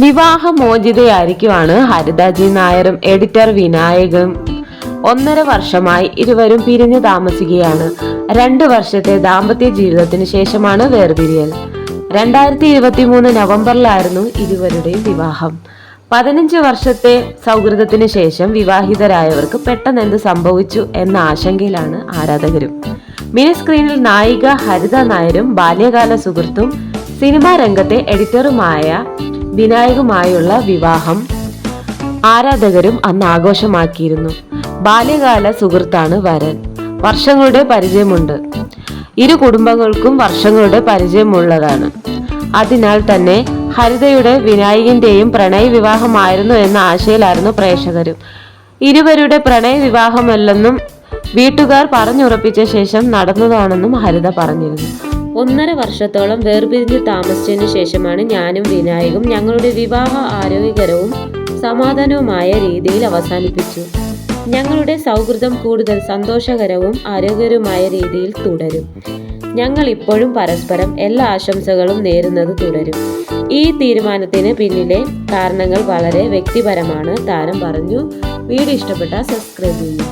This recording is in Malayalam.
വിവാഹമോചിതയായിരിക്കുവാണ് ഹരിത ജി നായരും എഡിറ്റർ വിനായകും. 1.5 വർഷമായി ഇരുവരും പിരിഞ്ഞു താമസിക്കുകയാണ്. 2 വർഷത്തെ ദാമ്പത്യ ജീവിതത്തിന് ശേഷമാണ് വേർപിരിയൽ. 2023 നവംബറിലായിരുന്നു ഇരുവരുടെയും വിവാഹം. 15 വർഷത്തെ സൗഹൃദത്തിന് ശേഷം വിവാഹിതരായവർക്ക് പെട്ടെന്ന് എന്ത് സംഭവിച്ചു എന്ന ആശങ്കയിലാണ് ആരാധകരും. മിനി സ്ക്രീനിൽ നായിക ഹരിത നായരും ബാല്യകാല സുഹൃത്തും സിനിമാ രംഗത്തെ എഡിറ്ററുമായ വിനായകുമായുള്ള വിവാഹം ആരാധകരും അന്ന് ആഘോഷമാക്കിയിരുന്നു. ബാല്യകാല സുഹൃത്താണ് വരൻ. വർഷങ്ങളുടെ പരിചയമുണ്ട്. ഇരു കുടുംബങ്ങൾക്കും വർഷങ്ങളുടെ പരിചയമുള്ളതാണ്. അതിനാൽ തന്നെ ഹരിതയുടെ വിനായകന്റെയും പ്രണയ വിവാഹമായിരുന്നു എന്ന ആശയിലായിരുന്നു പ്രേക്ഷകരും. ഇരുവരുടെ പ്രണയ വിവാഹമല്ലെന്നും വീട്ടുകാർ പറഞ്ഞുറപ്പിച്ച ശേഷം നടന്നതാണെന്നും ഹരിത പറഞ്ഞിരുന്നു. 1.5 വർഷത്തോളം വേർപിരിഞ്ഞ് താമസിച്ചതിനു ശേഷമാണ് ഞാനും വിനായകും ഞങ്ങളുടെ വിവാഹ ആരോഗ്യകരവും സമാധാനവുമായ രീതിയിൽ അവസാനിപ്പിച്ചു. ഞങ്ങളുടെ സൗഹൃദം കൂടുതൽ സന്തോഷകരവും ആരോഗ്യകരവുമായ രീതിയിൽ തുടരും. ഞങ്ങൾ ഇപ്പോഴും പരസ്പരം എല്ലാ ആശംസകളും നേരുന്നത് തുടരും. ഈ തീരുമാനത്തിന് പിന്നിലെ കാരണങ്ങൾ വളരെ വ്യക്തിപരമാണ്, താരം പറഞ്ഞു. വീഡിയോ ഇഷ്ടപ്പെട്ടാൽ സബ്സ്ക്രൈബ് ചെയ്യൂ.